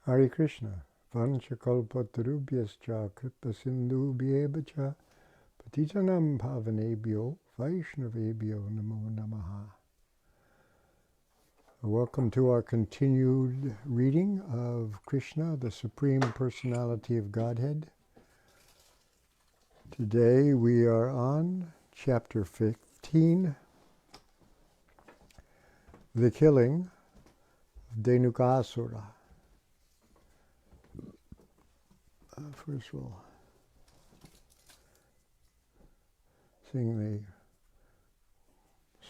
Hare Krishna. Vanchakalpatarubhyascha kripasindhubhyevacha patitanam pavanebhyo vaishnavebhyo namo namaha. Welcome to our continued reading of Krishna, the Supreme Personality of Godhead. Today we are on chapter 15, the killing of Dhenukasura. First we'll sing the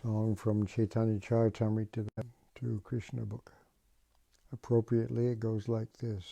song from Chaitanya Charitamrita to Krishna book. Appropriately, it goes like this.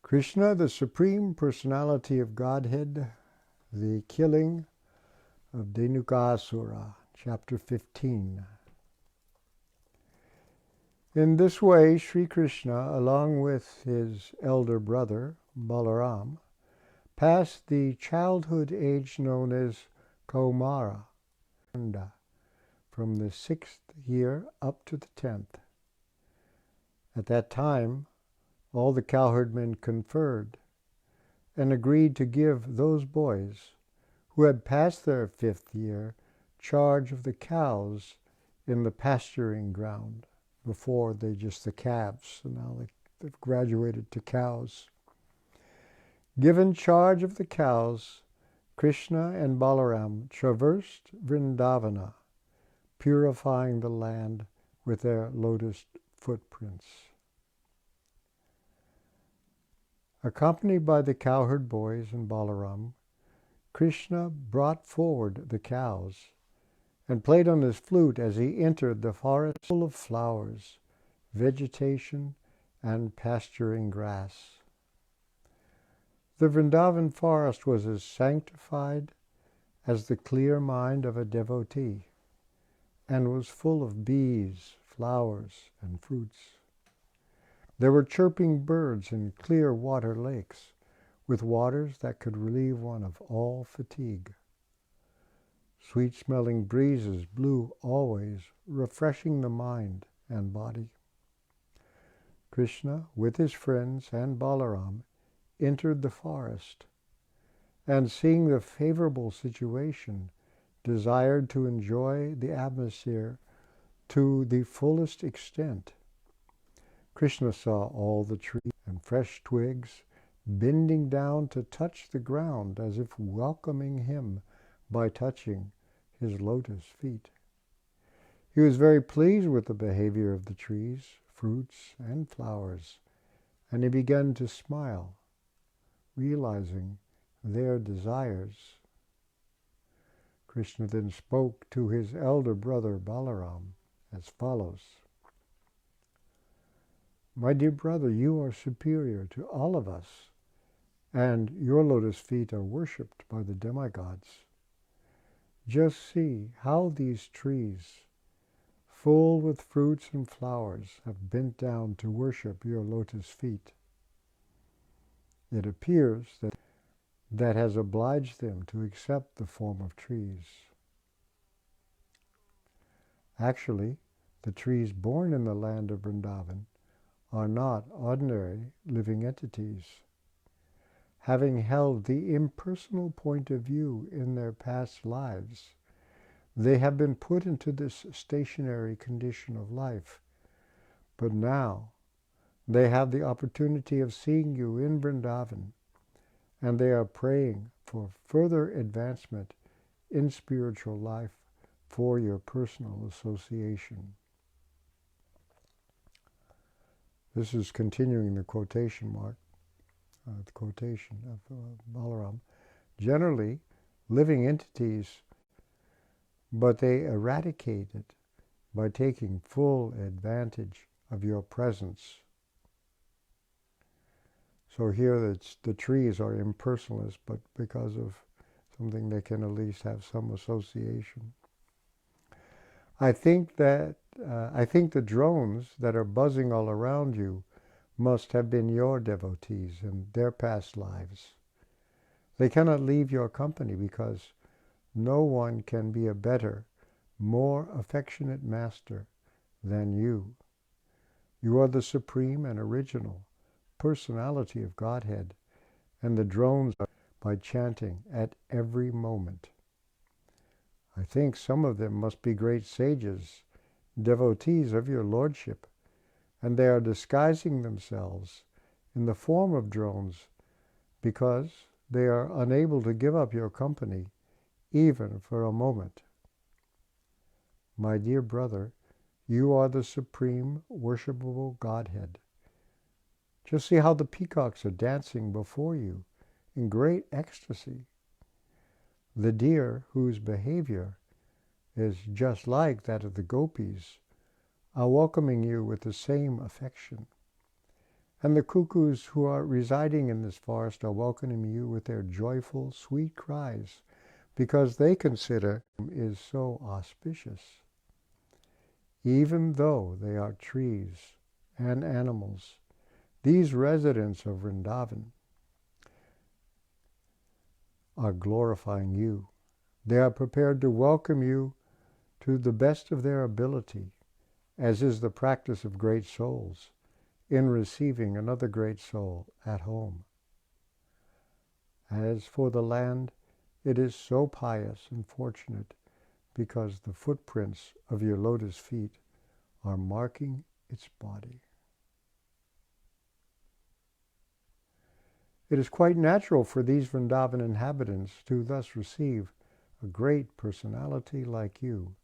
Krishna, the Supreme Personality of Godhead, the killing of Dhenukasura, chapter 15. In this way, Sri Krishna, along with his elder brother, Balaram, passed the childhood age known as Kaumara, from the 6th year up to the 10th. At that time, all the cowherdmen conferred and agreed to give those boys who had passed their 5th year charge of the cows in the pasturing ground. Before they just the calves, so now they've graduated to cows. Given charge of the cows, Krishna and Balaram traversed Vrindavana, purifying the land with their lotus footprints. Accompanied by the cowherd boys and Balaram, Krishna brought forward the cows and played on his flute as he entered the forest full of flowers, vegetation, and pasturing grass. The Vrindavan forest was as sanctified as the clear mind of a devotee, and was full of bees, flowers, and fruits. There were chirping birds and clear water lakes, with waters that could relieve one of all fatigue. Sweet-smelling breezes blew always, refreshing the mind and body. Krishna, with his friends and Balaram, entered the forest, and seeing the favorable situation, desired to enjoy the atmosphere to the fullest extent. Krishna saw all the trees and fresh twigs bending down to touch the ground as if welcoming him by touching his lotus feet. He was very pleased with the behavior of the trees, fruits, and flowers, and he began to smile realizing their desires. Krishna then spoke to his elder brother Balaram as follows. My dear brother, you are superior to all of us, and your lotus feet are worshipped by the demigods. Just see how these trees, full with fruits and flowers, have bent down to worship your lotus feet. It appears that has obliged them to accept the form of trees. Actually, the trees born in the land of Vrindavan are not ordinary living entities. Having held the impersonal point of view in their past lives, they have been put into this stationary condition of life. But now, they have the opportunity of seeing you in Vrindavan, and they are praying for further advancement in spiritual life for your personal association. This is continuing the quotation mark, the quotation of Balaram. Generally, living entities, but they eradicate it by taking full advantage of your presence. So here the trees are impersonalist, but because of something they can at least have some association. I think the drones that are buzzing all around you must have been your devotees in their past lives. They cannot leave your company because no one can be a better, more affectionate master than you. You are the supreme and original personality of Godhead, and the drones are by chanting at every moment. I think some of them must be great sages, devotees of your lordship, and they are disguising themselves in the form of drones because they are unable to give up your company even for a moment. My dear brother, you are the supreme worshipable Godhead. Just see how the peacocks are dancing before you in great ecstasy. The deer, whose behavior is just like that of the gopis, are welcoming you with the same affection. And the cuckoos who are residing in this forest are welcoming you with their joyful, sweet cries, because they consider it is so auspicious. Even though they are trees and animals, these residents of Vrindavan are glorifying you. They are prepared to welcome you to the best of their ability, as is the practice of great souls in receiving another great soul at home. As for the land, it is so pious and fortunate because the footprints of your lotus feet are marking its body. It is quite natural for these Vrindavan inhabitants to thus receive a great personality like you,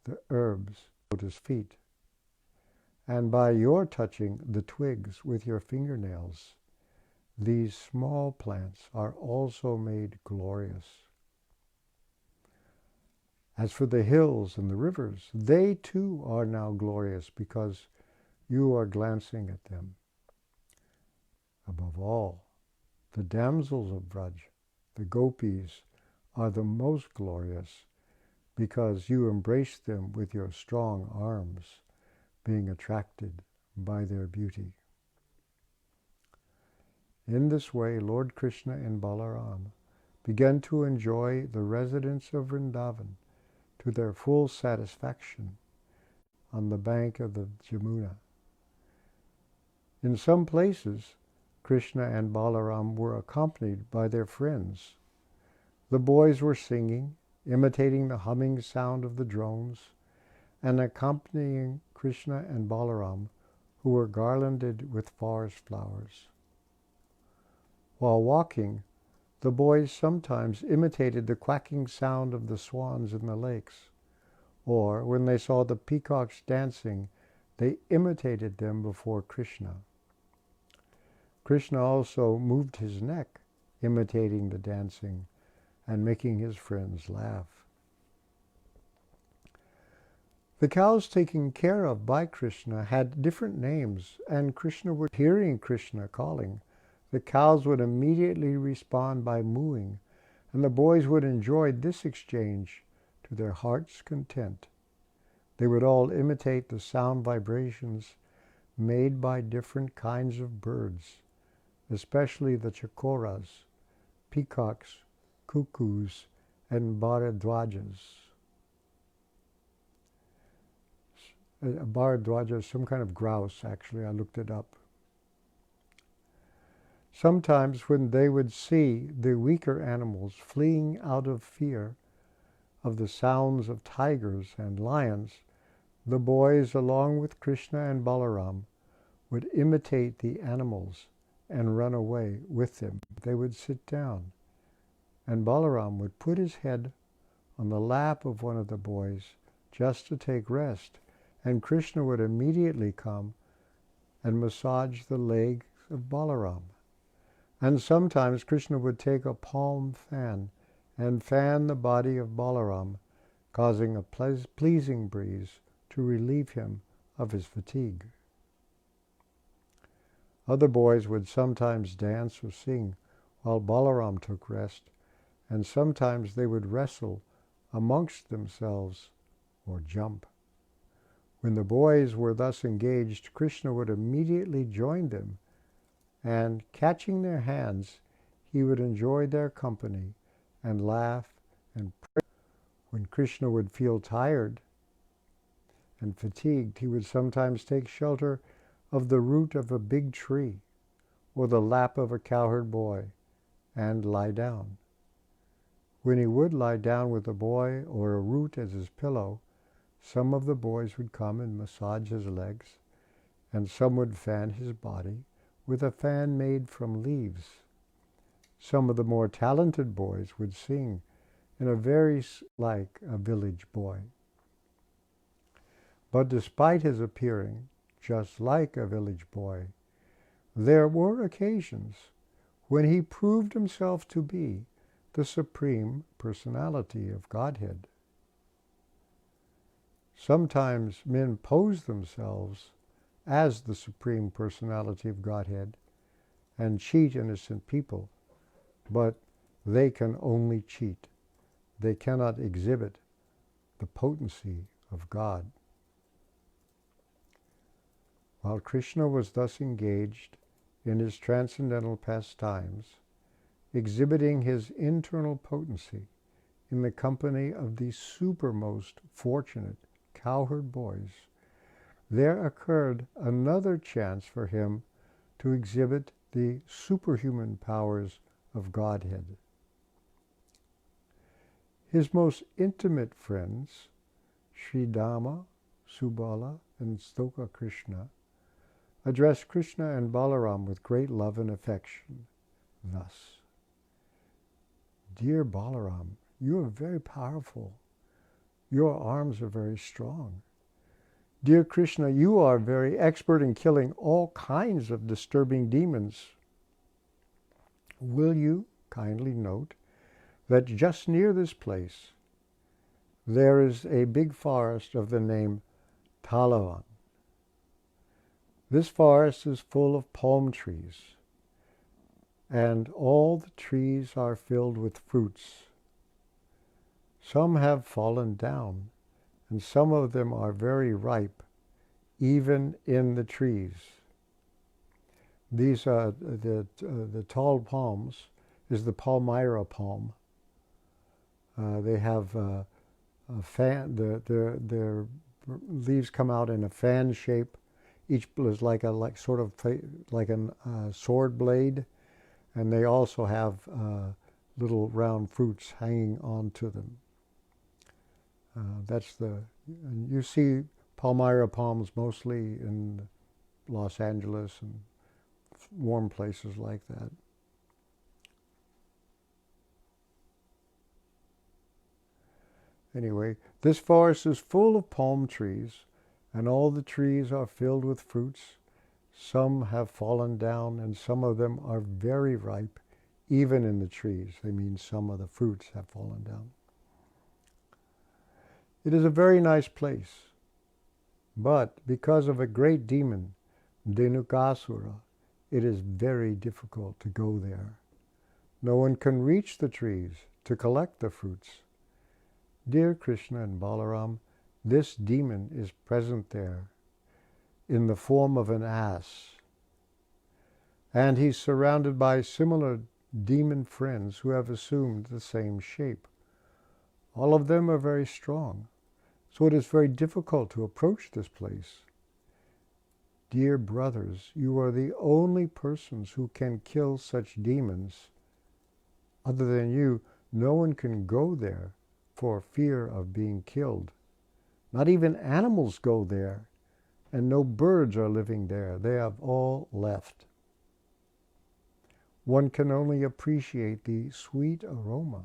the herbs, lotus feet. And by your touching the twigs with your fingernails, these small plants are also made glorious. As for the hills and the rivers, they too are now glorious because you are glancing at them. Above all, the damsels of Vraj, the gopis, are the most glorious because you embrace them with your strong arms, being attracted by their beauty. In this way, Lord Krishna and Balaram began to enjoy the residents of Vrindavan to their full satisfaction on the bank of the Jamuna. In some places, Krishna and Balaram were accompanied by their friends. The boys were singing, imitating the humming sound of the drones, and accompanying Krishna and Balaram, who were garlanded with forest flowers. While walking, the boys sometimes imitated the quacking sound of the swans in the lakes, or when they saw the peacocks dancing, they imitated them before Krishna. Krishna also moved his neck imitating the dancing and making his friends laugh. The cows taken care of by Krishna had different names, and Krishna would, hearing Krishna calling, the cows would immediately respond by mooing, and the boys would enjoy this exchange to their heart's content. They would all imitate the sound vibrations made by different kinds of birds, especially the chakoras, peacocks, cuckoos, and bharadwajas. A bharadwaja is some kind of grouse, actually. I looked it up. Sometimes when they would see the weaker animals fleeing out of fear of the sounds of tigers and lions, the boys, along with Krishna and Balaram, would imitate the animals and run away with them. They would sit down, and Balaram would put his head on the lap of one of the boys just to take rest, and Krishna would immediately come and massage the legs of Balaram. And sometimes Krishna would take a palm fan and fan the body of Balaram, causing a pleasing breeze to relieve him of his fatigue. Other boys would sometimes dance or sing while Balaram took rest, and sometimes they would wrestle amongst themselves or jump. When the boys were thus engaged, Krishna would immediately join them, and catching their hands, he would enjoy their company and laugh and pray. When Krishna would feel tired and fatigued, he would sometimes take shelter of the root of a big tree or the lap of a cowherd boy and lie down. When he would lie down with a boy or a root as his pillow, some of the boys would come and massage his legs, and some would fan his body with a fan made from leaves. Some of the more talented boys would sing in a very like a village boy. But despite his appearing just like a village boy, there were occasions when he proved himself to be the Supreme Personality of Godhead. Sometimes men pose themselves as the Supreme Personality of Godhead and cheat innocent people, but they can only cheat. They cannot exhibit the potency of God. While Krishna was thus engaged in his transcendental pastimes, exhibiting his internal potency in the company of the supermost fortunate cowherd boys, there occurred another chance for him to exhibit the superhuman powers of Godhead. His most intimate friends, Sridhama, Subala, and Stoka Krishna, addressed Krishna and Balaram with great love and affection thus: "Dear Balaram, you are very powerful. Your arms are very strong. Dear Krishna, you are very expert in killing all kinds of disturbing demons. Will you kindly note that just near this place there is a big forest of the name Talavan. This forest is full of palm trees, and all the trees are filled with fruits. Some have fallen down, and some of them are very ripe, even in the trees. These are the tall palms is the palmyra palm. They have a fan. Their leaves come out in a fan shape. Each is like a sword blade, and they also have little round fruits hanging onto them. You see palmyra palms mostly in Los Angeles and warm places like that. Anyway, this forest is full of palm trees, and all the trees are filled with fruits. Some have fallen down, and some of them are very ripe, even in the trees. They mean some of the fruits have fallen down. It is a very nice place, but because of a great demon, Dhenukasura, it is very difficult to go there. No one can reach the trees to collect the fruits. Dear Krishna and Balaram, this demon is present there in the form of an ass. And he's surrounded by similar demon friends who have assumed the same shape. All of them are very strong, so it is very difficult to approach this place. Dear brothers, you are the only persons who can kill such demons. Other than you, no one can go there for fear of being killed. Not even animals go there, and no birds are living there. They have all left. One can only appreciate the sweet aroma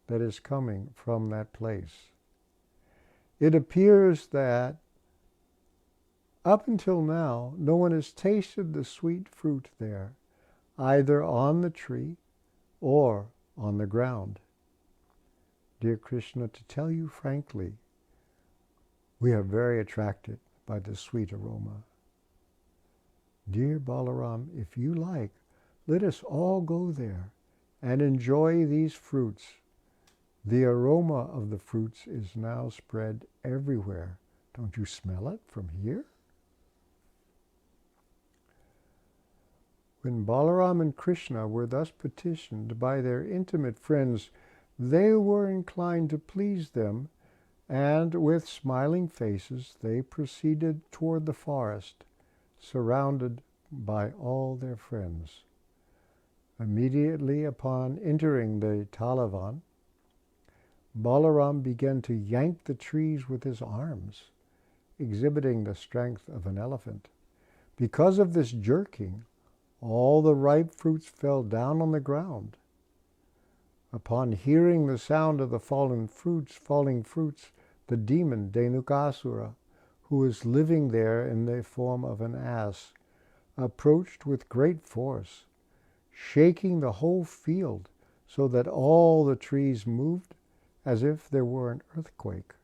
that is coming from that place. It appears that up until now, no one has tasted the sweet fruit there, either on the tree or on the ground. Dear Krishna, to tell you frankly, we are very attracted by the sweet aroma. Dear Balaram, if you like, let us all go there and enjoy these fruits. The aroma of the fruits is now spread everywhere. Don't you smell it from here? When Balaram and Krishna were thus petitioned by their intimate friends, they were inclined to please them, and with smiling faces they proceeded toward the forest, surrounded by all their friends. Immediately upon entering the Talavan, Balaram began to yank the trees with his arms, exhibiting the strength of an elephant. Because of this jerking, all the ripe fruits fell down on the ground. Upon hearing the sound of the falling fruits, the demon Dhenukasura, who was living there in the form of an ass, approached with great force, shaking the whole field so that all the trees moved as if there were an earthquake.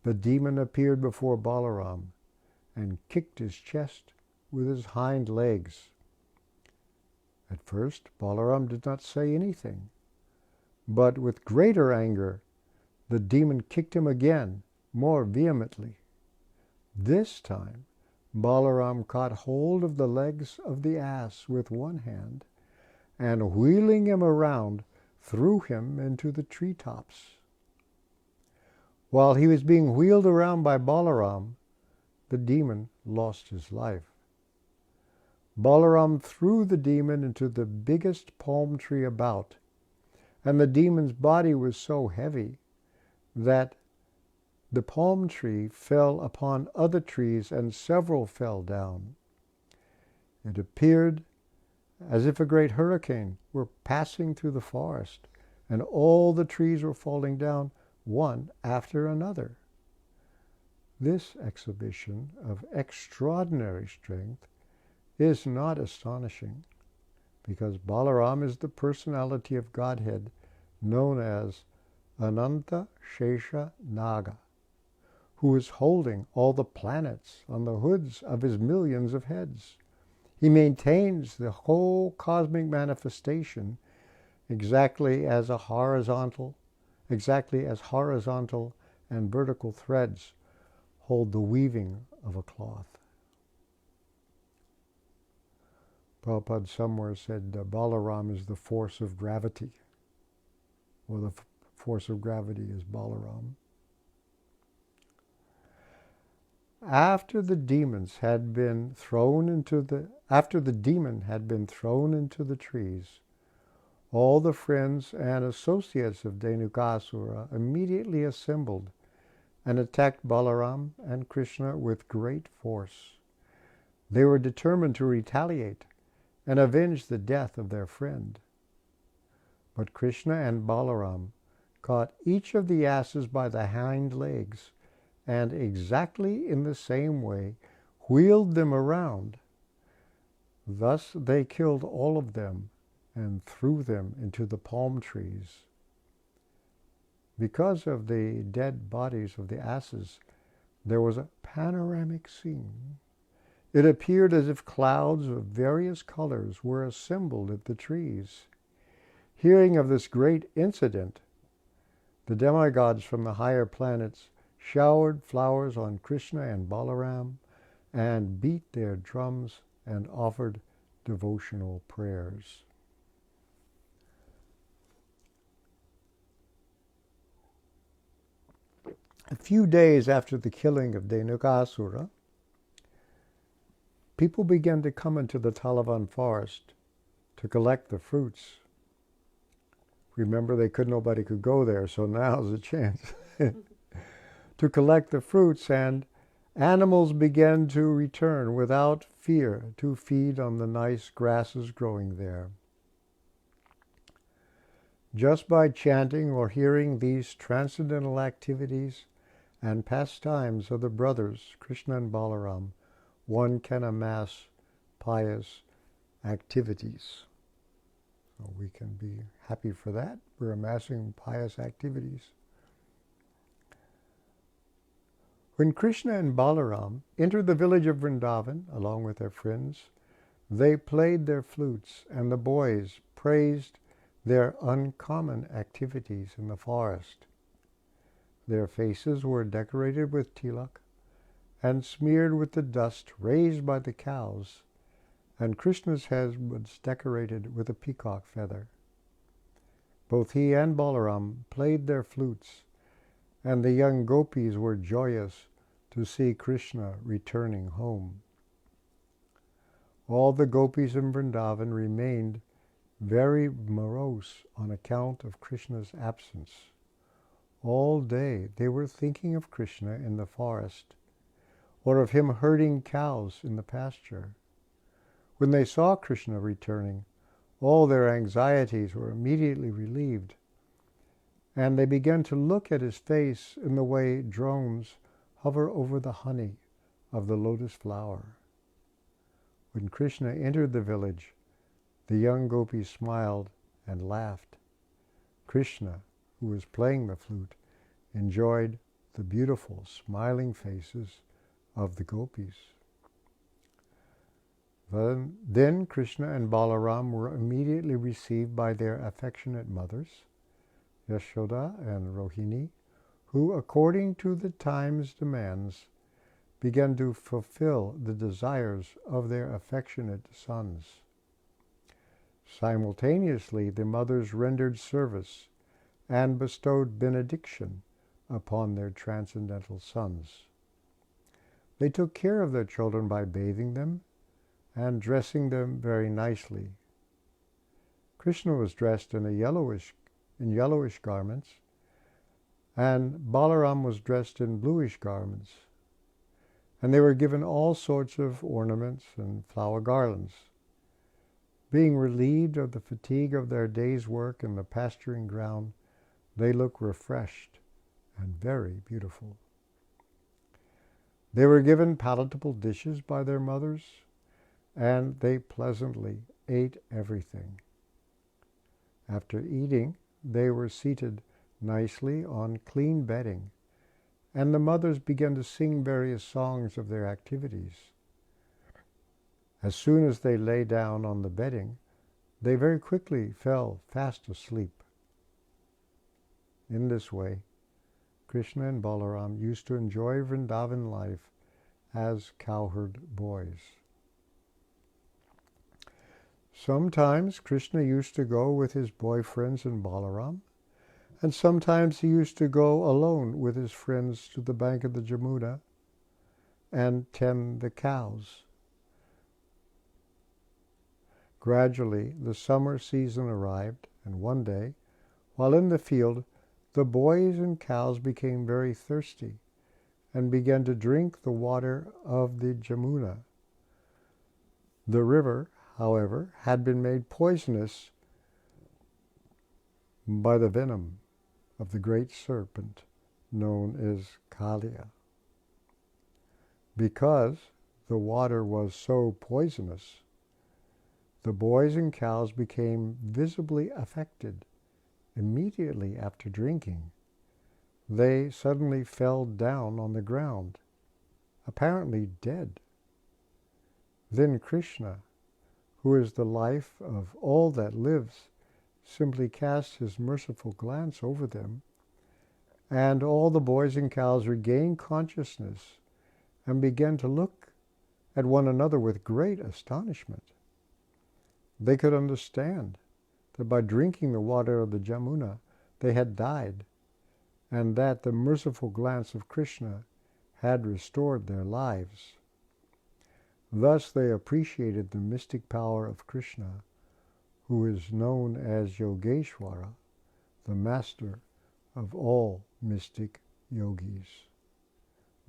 The demon appeared before Balaram and kicked his chest with his hind legs. At first, Balaram did not say anything, but with greater anger, the demon kicked him again, more vehemently. This time, Balaram caught hold of the legs of the ass with one hand, and wheeling him around, threw him into the treetops. While he was being wheeled around by Balaram, the demon lost his life. Balaram threw the demon into the biggest palm tree about, and the demon's body was so heavy that the palm tree fell upon other trees and several fell down. It appeared as if a great hurricane were passing through the forest, and all the trees were falling down one after another. This exhibition of extraordinary strength is not astonishing, because Balaram is the personality of Godhead known as Ananta Shesha Naga, who is holding all the planets on the hoods of his millions of heads. He maintains the whole cosmic manifestation exactly as horizontal and vertical threads hold the weaving of a cloth. Prabhupada somewhere said Balaram is the force of gravity, or the force of gravity is Balaram. After the demon had been thrown into the trees, all the friends and associates of Dhenukasura immediately assembled and attacked Balaram and Krishna with great force. They were determined to retaliate and avenge the death of their friend. But Krishna and Balaram caught each of the asses by the hind legs and exactly in the same way wheeled them around. Thus they killed all of them and threw them into the palm trees. Because of the dead bodies of the asses, there was a panoramic scene. It appeared as if clouds of various colors were assembled at the trees. Hearing of this great incident, the demigods from the higher planets showered flowers on Krishna and Balaram and beat their drums and offered devotional prayers. A few days after the killing of Dhenukasura, people began to come into the Talavan forest to collect the fruits. Remember, nobody could go there, so now's a chance to collect the fruits, and animals began to return without fear to feed on the nice grasses growing there. Just by chanting or hearing these transcendental activities and pastimes of the brothers, Krishna and Balaram, one can amass pious activities. So we can be happy for that. We're amassing pious activities. When Krishna and Balaram entered the village of Vrindavan, along with their friends, they played their flutes, and the boys praised their uncommon activities in the forest. Their faces were decorated with tilak and smeared with the dust raised by the cows, and Krishna's head was decorated with a peacock feather. Both he and Balaram played their flutes, and the young gopis were joyous to see Krishna returning home. All the gopis in Vrindavan remained very morose on account of Krishna's absence. All day they were thinking of Krishna in the forest, or of him herding cows in the pasture. When they saw Krishna returning, all their anxieties were immediately relieved, and they began to look at his face in the way drones hover over the honey of the lotus flower. When Krishna entered the village, the young gopis smiled and laughed. Krishna, who was playing the flute, enjoyed the beautiful smiling faces of the gopis. Then Krishna and Balaram were immediately received by their affectionate mothers, Yashoda and Rohini, who, according to the time's demands, began to fulfill the desires of their affectionate sons. Simultaneously, the mothers rendered service and bestowed benediction upon their transcendental sons. They took care of their children by bathing them and dressing them very nicely. Krishna was dressed in yellowish garments, and Balaram was dressed in bluish garments, and they were given all sorts of ornaments and flower garlands. Being relieved of the fatigue of their day's work in the pasturing ground, they looked refreshed and very beautiful. They were given palatable dishes by their mothers, and they pleasantly ate everything. After eating, they were seated nicely on clean bedding, and the mothers began to sing various songs of their activities. As soon as they lay down on the bedding, they very quickly fell fast asleep. In this way, Krishna and Balaram used to enjoy Vrindavan life as cowherd boys. Sometimes Krishna used to go with his boyfriends and Balaram, and sometimes he used to go alone with his friends to the bank of the Jamuna and tend the cows. Gradually, the summer season arrived, and one day, while in the field, the boys and cows became very thirsty and began to drink the water of the Jamuna. The river, however, had been made poisonous by the venom of the great serpent known as Kaliya. Because the water was so poisonous, The boys and cows became visibly affected immediately after drinking. They suddenly fell down on the ground, apparently dead. Then Krishna, who is the life of all that lives, simply cast his merciful glance over them, and all the boys and cows regained consciousness and began to look at one another with great astonishment. They could understand that by drinking the water of the Jamuna, they had died, and that the merciful glance of Krishna had restored their lives. Thus they appreciated the mystic power of Krishna, who is known as Yogeshwara, the master of all mystic yogis.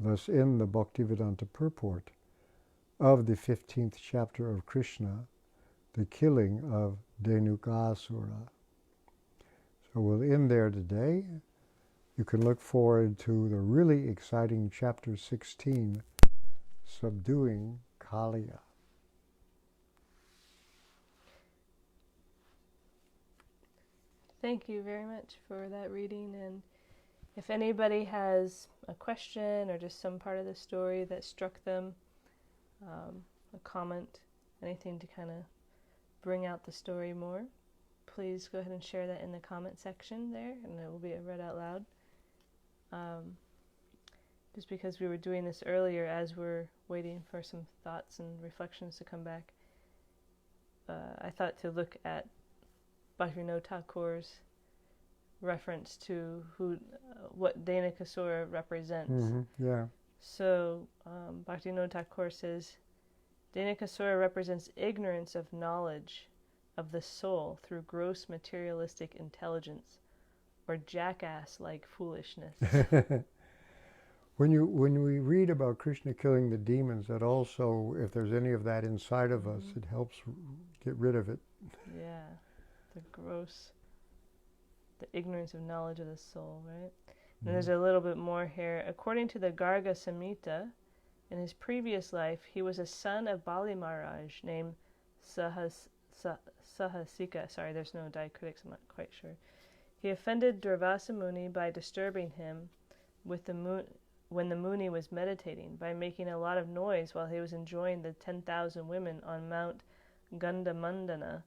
Thus in the Bhaktivedanta purport of the 15th chapter of Krishna, the killing of Dhenukasura. So we'll end there today. You can look forward to the really exciting chapter 16, Subduing Kaliya. Thank you very much for that reading, and if anybody has a question or just some part of the story that struck them, a comment, anything to kind of bring out the story more, please go ahead and share that in the comment section there, and it will be read out loud. Just because we were doing this earlier as we're waiting for some thoughts and reflections to come back, I thought to look at Bhaktivinoda Thakur's reference to what Dhenukasura represents. Mm-hmm. Yeah. So Bhaktivinoda Thakur says, Dhenukasura represents ignorance of knowledge of the soul through gross materialistic intelligence, or jackass-like foolishness. When we read about Krishna killing the demons, that also, if there's any of that inside of us, it helps get rid of it. Yeah, the ignorance of knowledge of the soul, right? And there's a little bit more here. According to the Garga Samhita, in his previous life, he was a son of Bali Maharaj named Sahasika. Sorry, there's no diacritics, I'm not quite sure. He offended Durvasa Muni by disturbing him when the Muni was meditating, by making a lot of noise while he was enjoying the 10,000 women on Mount Gandhamandana.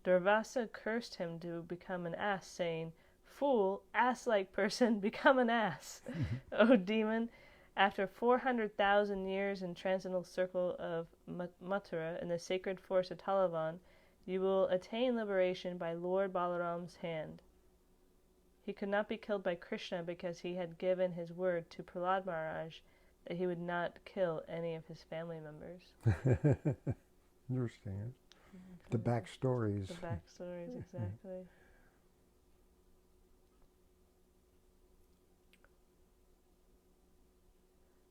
Durvasa cursed him to become an ass, saying, "Fool, ass-like person, become an ass." O demon, after 400,000 years in transcendental circle of Mathura in the sacred forest of Talavan, you will attain liberation by Lord Balaram's hand. He could not be killed by Krishna because he had given his word to Prahlad Maharaj that he would not kill any of his family members. Interesting. The backstories. The backstories, exactly.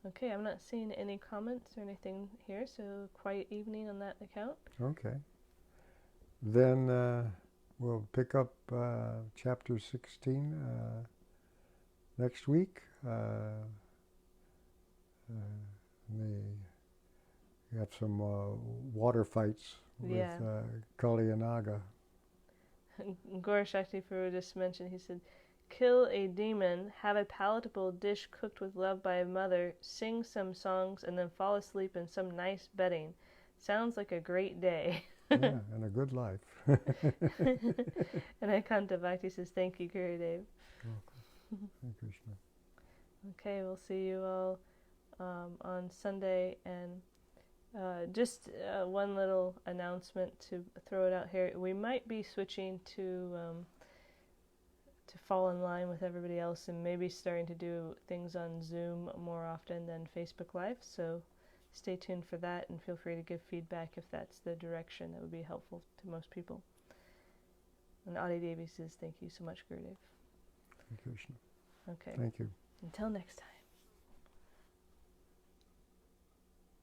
Okay, I'm not seeing any comments or anything here, so quiet evening on that account. Okay. Then we'll pick up chapter 16 next week. We have some water fights with Kali and Naga. Gaurashakti Prabhu just mentioned, he said, kill a demon, have a palatable dish cooked with love by a mother, sing some songs, and then fall asleep in some nice bedding. Sounds like a great day. Yeah, and a good life. And Ekanta Bhakti says, thank you, Gurudev. Welcome. Thank you, Krishna. Okay, we'll see you all on Sunday. And just one little announcement to throw it out here. We might be switching to fall in line with everybody else and maybe starting to do things on Zoom more often than Facebook Live. So stay tuned for that and feel free to give feedback if that's the direction that would be helpful to most people. And Adi Devi says, thank you so much, Gurudev. Thank you, Krishna. Okay. Thank you. Until next time.